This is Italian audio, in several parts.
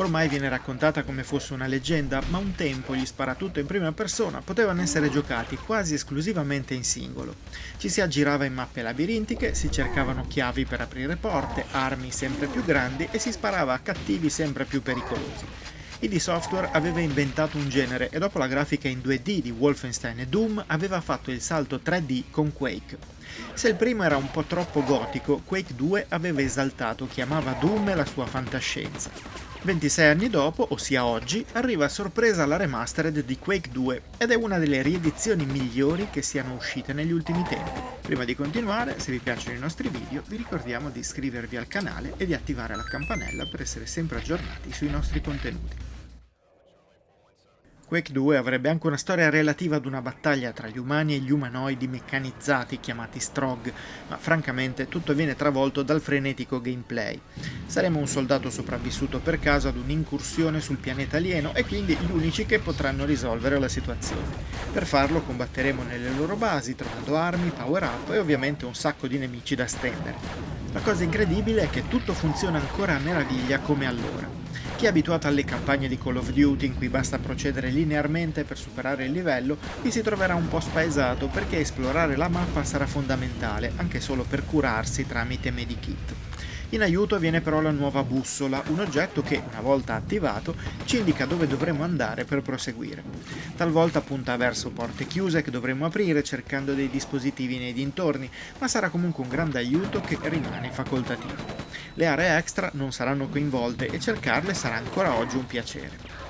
ormai viene raccontata come fosse una leggenda, ma un tempo gli sparatutto in prima persona potevano essere giocati quasi esclusivamente in singolo. Ci si aggirava in mappe labirintiche, si cercavano chiavi per aprire porte, armi sempre più grandi e si sparava a cattivi sempre più pericolosi. ID Software aveva inventato un genere e dopo la grafica in 2D di Wolfenstein e Doom aveva fatto il salto 3D con Quake. Se il primo era un po' troppo gotico, Quake 2 aveva esaltato chi amava Doom e la sua fantascienza. 26 anni dopo, ossia oggi, arriva a sorpresa la remastered di Quake 2 ed è una delle riedizioni migliori che siano uscite negli ultimi tempi. Prima di continuare, se vi piacciono i nostri video, vi ricordiamo di iscrivervi al canale e di attivare la campanella per essere sempre aggiornati sui nostri contenuti. Quake 2 avrebbe anche una storia relativa ad una battaglia tra gli umani e gli umanoidi meccanizzati chiamati Strogg, ma francamente tutto viene travolto dal frenetico gameplay. Saremo un soldato sopravvissuto per caso ad un'incursione sul pianeta alieno e quindi gli unici che potranno risolvere la situazione. Per farlo combatteremo nelle loro basi, trovando armi, power up e ovviamente un sacco di nemici da stendere. La cosa incredibile è che tutto funziona ancora a meraviglia come allora. Chi è abituato alle campagne di Call of Duty in cui basta procedere linearmente per superare il livello, qui si troverà un po' spaesato perché esplorare la mappa sarà fondamentale, anche solo per curarsi tramite medikit. In aiuto viene però la nuova bussola, un oggetto che, una volta attivato, ci indica dove dovremo andare per proseguire. Talvolta punta verso porte chiuse che dovremo aprire cercando dei dispositivi nei dintorni, ma sarà comunque un grande aiuto che rimane facoltativo. Le aree extra non saranno coinvolte e cercarle sarà ancora oggi un piacere.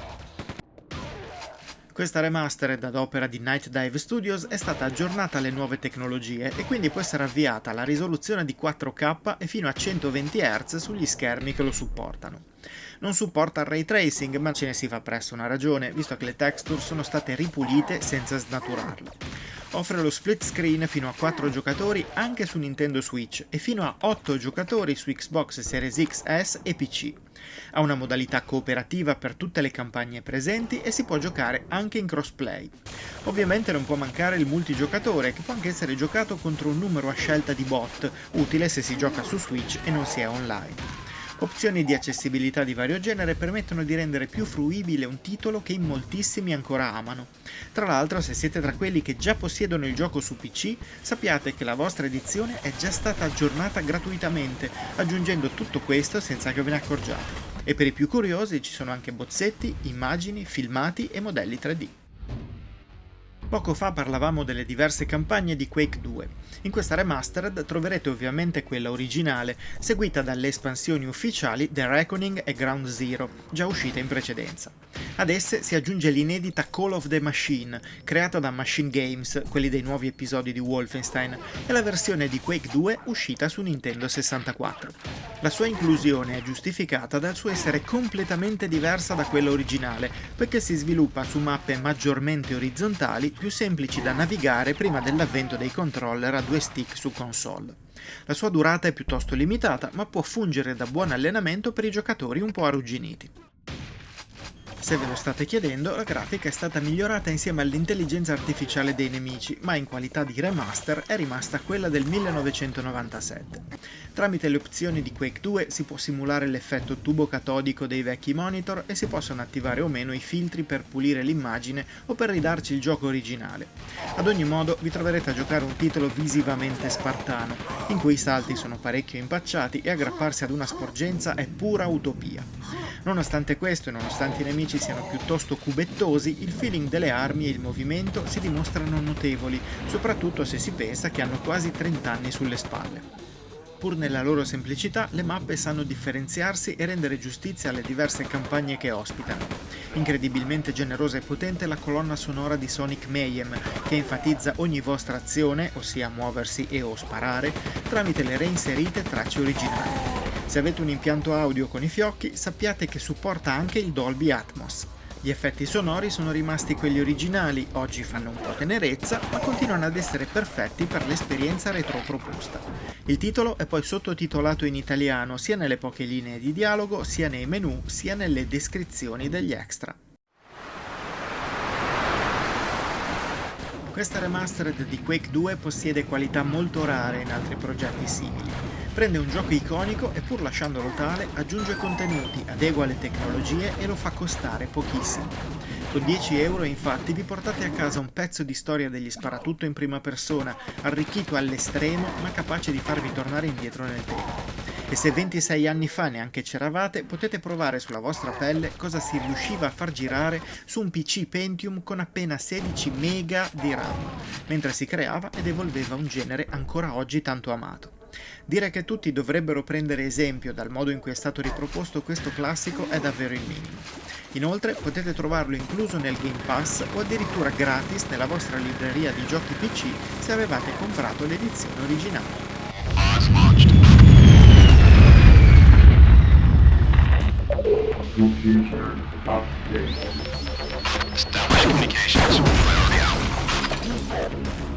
Questa remastered ad opera di Night Dive Studios è stata aggiornata alle nuove tecnologie e quindi può essere avviata alla risoluzione di 4K e fino a 120 Hz sugli schermi che lo supportano. Non supporta il ray tracing, ma ce ne si fa presto una ragione, visto che le texture sono state ripulite senza snaturarle. Offre lo split screen fino a 4 giocatori anche su Nintendo Switch e fino a 8 giocatori su Xbox Series X, S e PC. Ha una modalità cooperativa per tutte le campagne presenti e si può giocare anche in crossplay. Ovviamente non può mancare il multigiocatore, che può anche essere giocato contro un numero a scelta di bot, utile se si gioca su Switch e non si è online. Opzioni di accessibilità di vario genere permettono di rendere più fruibile un titolo che in moltissimi ancora amano. Tra l'altro, se siete tra quelli che già possiedono il gioco su PC, sappiate che la vostra edizione è già stata aggiornata gratuitamente, aggiungendo tutto questo senza che ve ne accorgiate. E per i più curiosi ci sono anche bozzetti, immagini, filmati e modelli 3D. Poco fa parlavamo delle diverse campagne di Quake 2. In questa remastered troverete ovviamente quella originale, seguita dalle espansioni ufficiali The Reckoning e Ground Zero, già uscite in precedenza. Ad esse si aggiunge l'inedita Call of the Machine, creata da Machine Games, quelli dei nuovi episodi di Wolfenstein, e la versione di Quake 2 uscita su Nintendo 64. La sua inclusione è giustificata dal suo essere completamente diversa da quella originale, poiché si sviluppa su mappe maggiormente orizzontali, più semplici da navigare prima dell'avvento dei controller a 2 stick su console. La sua durata è piuttosto limitata, ma può fungere da buon allenamento per i giocatori un po' arrugginiti. Se ve lo state chiedendo, la grafica è stata migliorata insieme all'intelligenza artificiale dei nemici, ma in qualità di remaster è rimasta quella del 1997. Tramite le opzioni di Quake 2 si può simulare l'effetto tubo catodico dei vecchi monitor e si possono attivare o meno i filtri per pulire l'immagine o per ridarci il gioco originale. Ad ogni modo vi troverete a giocare un titolo visivamente spartano, in cui i salti sono parecchio impacciati e aggrapparsi ad una sporgenza è pura utopia. Nonostante questo e nonostante i nemici siano piuttosto cubettosi, il feeling delle armi e il movimento si dimostrano notevoli, soprattutto se si pensa che hanno quasi 30 anni sulle spalle. Pur nella loro semplicità, le mappe sanno differenziarsi e rendere giustizia alle diverse campagne che ospitano. Incredibilmente generosa e potente la colonna sonora di Sonic Mayhem, che enfatizza ogni vostra azione, ossia muoversi e o sparare, tramite le reinserite tracce originali. Se avete un impianto audio con i fiocchi, sappiate che supporta anche il Dolby Atmos. Gli effetti sonori sono rimasti quelli originali, oggi fanno un po' tenerezza, ma continuano ad essere perfetti per l'esperienza retro proposta. Il titolo è poi sottotitolato in italiano sia nelle poche linee di dialogo, sia nei menu, sia nelle descrizioni degli extra. Questa remastered di Quake 2 possiede qualità molto rare in altri progetti simili. Prende un gioco iconico e pur lasciandolo tale aggiunge contenuti, adegua le tecnologie e lo fa costare pochissimo. Con 10 euro infatti vi portate a casa un pezzo di storia degli sparatutto in prima persona, arricchito all'estremo ma capace di farvi tornare indietro nel tempo. E se 26 anni fa neanche c'eravate, potete provare sulla vostra pelle cosa si riusciva a far girare su un PC Pentium con appena 16 mega di RAM, mentre si creava ed evolveva un genere ancora oggi tanto amato. Dire che tutti dovrebbero prendere esempio dal modo in cui è stato riproposto questo classico è davvero il minimo. Inoltre potete trovarlo incluso nel Game Pass o addirittura gratis nella vostra libreria di giochi PC se avevate comprato l'edizione originale. User update. Establish communications. Priority out.